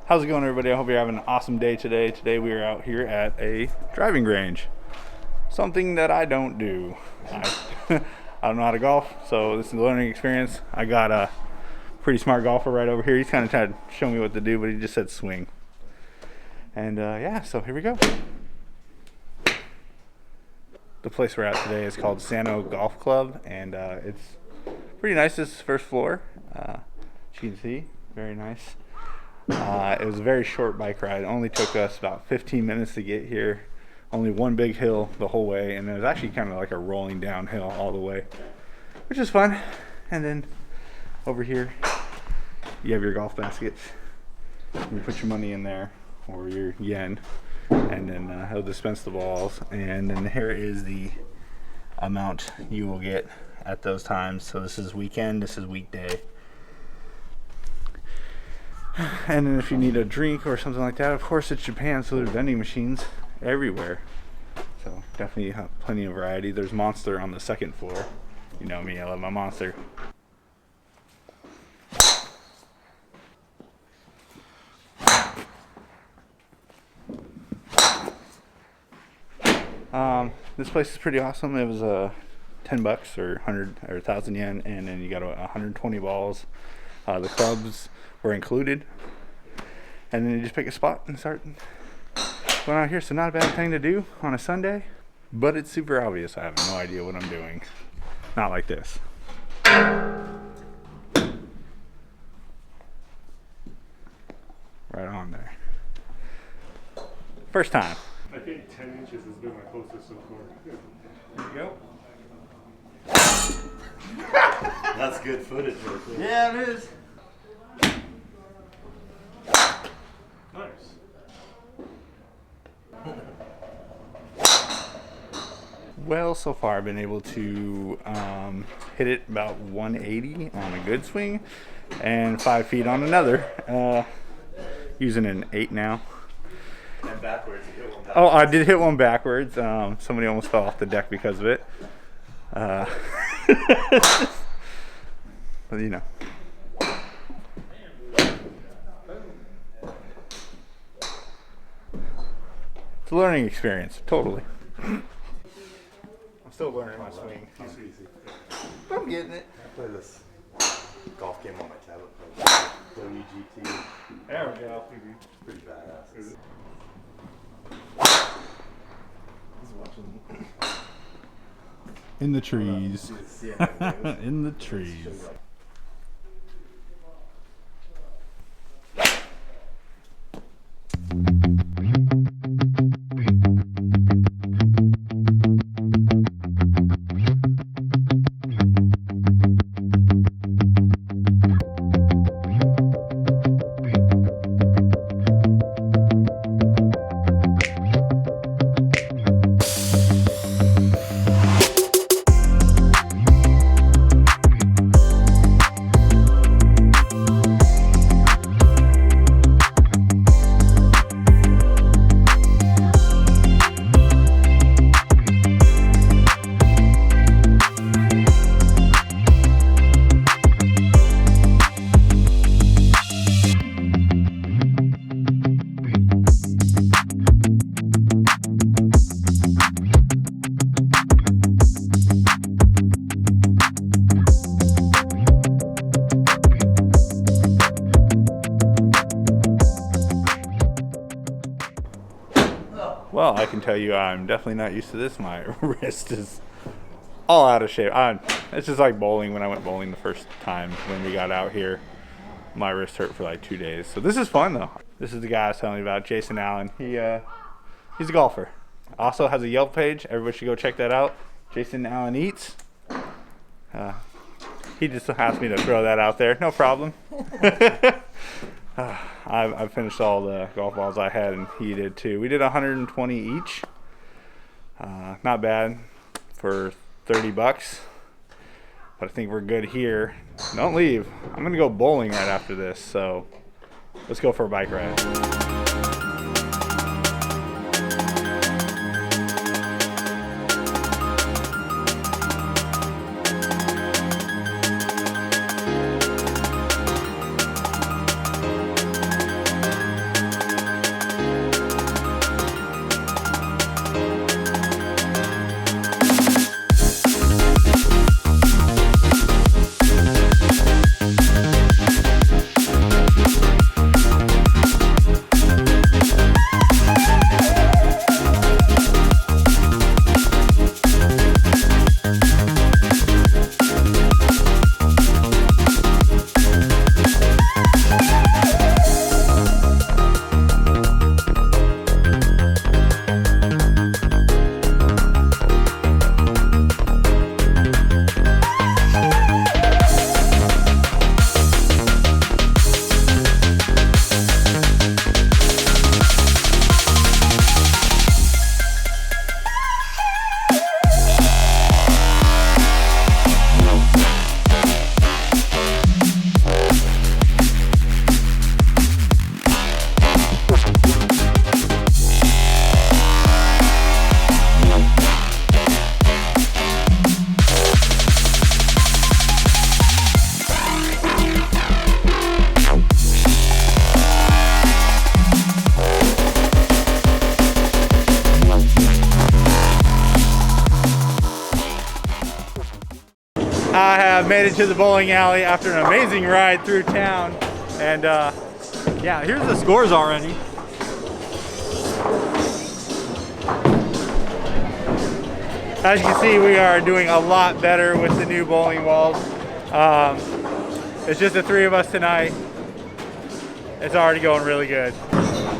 How's it going, everybody? I hope you're having an awesome day today. Today we are out here at a driving range. Something that I don't do. I don't know how to golf, so this is a learning experience. I got a pretty smart golfer right over here. He's kind of trying to show me what to do, but he just said swing. And yeah, so here we go. The place we're at today is called Sano Golf Club, and it's pretty nice. This is first floor. As you can see, very nice. It was a very short bike ride. It only took us about 15 minutes to get here. Only one big hill the whole way, and it was actually kind of like a rolling downhill all the way, which is fun. And then over here, you have your golf baskets. You put your money in there, or your yen, and then he'll dispense the balls. And then here is the amount you will get at those times. So this is weekend, this is weekday. And then if you need a drink or something like that, of course it's Japan, so there's vending machines everywhere. So definitely have plenty of variety. There's Monster on the second floor. You know me, I love my Monster. This place is pretty awesome. It was $10 or 100 or 1,000 yen, and then you got 120 balls. The clubs were included, and then you just pick a spot and start going out here. So not a bad thing to do on a Sunday, but it's super obvious. I have no idea what I'm doing. Not like this. Right on there. First time. I think 10 inches has been my closest so far. There you go. That's good footage right there. Yeah, it is. Nice. Well, so far I've been able to hit it about 180 on a good swing and 5 feet on another. Using an 8 now. And backwards, you hit one backwards. Oh, I did hit one backwards. Somebody almost fell off the deck because of it. But you know. It's a learning experience, totally. I'm still learning my swing. It's easy. I'm getting it. I play this golf game on my tablet. WGT. There we go. Pretty badass. In the trees. Yeah, In the trees. Well, I can tell you I'm definitely not used to this. My wrist is all out of shape. It's just like bowling. When I went bowling the first time when we got out here, my wrist hurt for like 2 days. So this is fun though. This is the guy I was telling you about, Jason Allen. He's a golfer. Also has a Yelp page. Everybody should go check that out. Jason Allen Eats. He just asked me to throw that out there. No problem. I finished all the golf balls I had, and he did too. We did 120 each. Not bad for $30, but I think we're good here. Don't leave. I'm gonna go bowling right after this, so let's go for a bike ride. I have made it to the bowling alley after an amazing ride through town. And yeah, here's the scores already. As you can see, we are doing a lot better with the new bowling balls. It's just the three of us tonight. It's already going really good.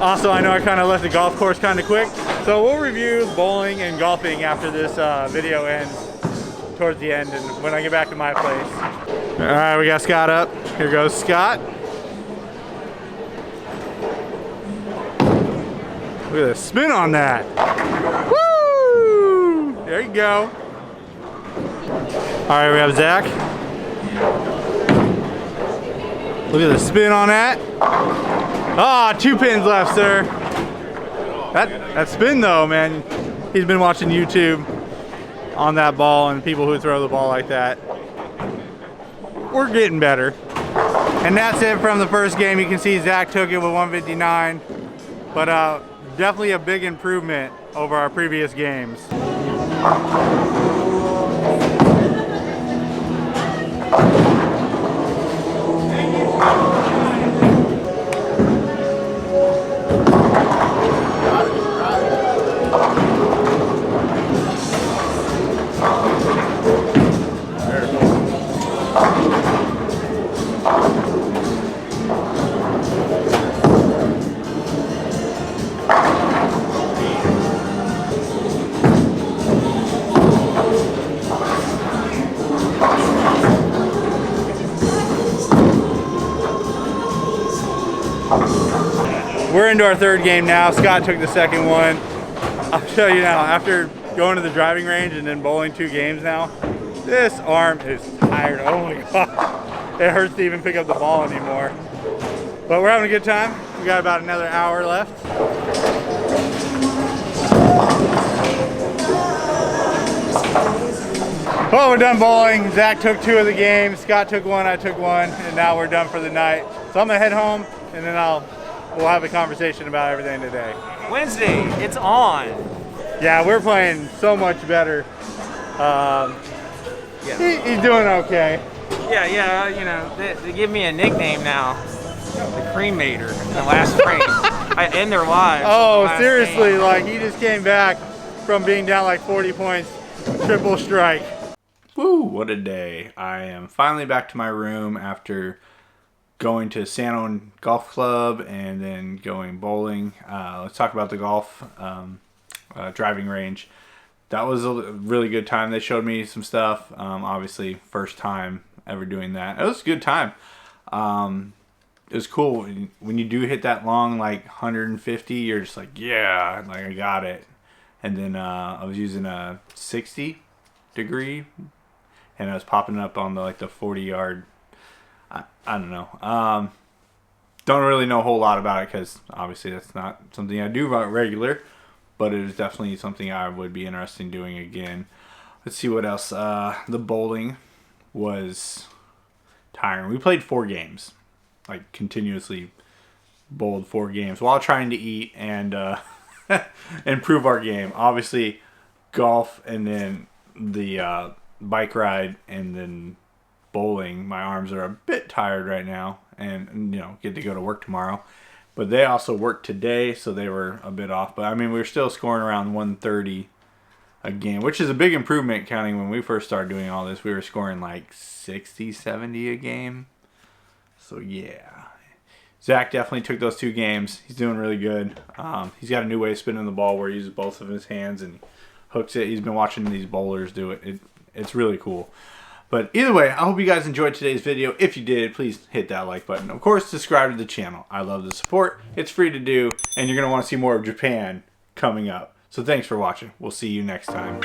Also, I know I kind of left the golf course kind of quick, so we'll review bowling and golfing after this video ends towards the end and when I get back to my place. All right, we got Scott up. Here goes Scott. Look at the spin on that. Woo! There you go. All right, we have Zach. Look at the spin on that. Ah, 2 pins left, sir. That spin though, man. He's been watching YouTube on that ball and people who throw the ball like that. We're getting better. And that's it from the first game. You can see Zach took it with 159, but definitely a big improvement over our previous games. We're into our third game now. Scott took the second one. I'll tell you now, after going to the driving range and then bowling 2 games now, this arm is tired. Oh my God. It hurts to even pick up the ball anymore. But we're having a good time. We got about another hour left. Well, we're done bowling. Zach took 2 of the games. Scott took 1, I took 1, and now we're done for the night. So I'm gonna head home and then we'll have a conversation about everything today. Wednesday, it's on. Yeah, we're playing so much better. He's doing okay. Yeah, you know, they give me a nickname now, the Cremator, in the last frame. I end their lives. Oh, seriously, like he just came back from being down like 40 points, triple strike. Woo, what a day. I am finally back to my room after going to Sano Golf Club and then going bowling. Let's talk about the golf driving range. That was a really good time. They showed me some stuff. Obviously, first time ever doing that. It was a good time. It was cool. When you do hit that long, like 150, you're just like, yeah, like I got it. And then I was using a 60 degree and I was popping up on the 40-yard. I don't know. Don't really know a whole lot about it because obviously that's not something I do regular, but it is definitely something I would be interested in doing again. Let's see what else. The bowling was tiring. We played 4 games, like continuously bowled 4 games while trying to eat and improve our game. Obviously, golf and then the bike ride and then bowling. My arms are a bit tired right now and get to go to work tomorrow, but they also worked today, so they were a bit off. But I mean, we were still scoring around 130 a game, which is a big improvement counting when we first started doing all this. We were scoring like 60, 70 a game. So yeah, Zach definitely took those 2 games. He's doing really good. He's got a new way of spinning the ball where he uses both of his hands and hooks it. He's been watching these bowlers do it. It's really cool. But either way, I hope you guys enjoyed today's video. If you did, please hit that like button. Of course, subscribe to the channel. I love the support. It's free to do, and you're going to want to see more of Japan coming up. So thanks for watching. We'll see you next time.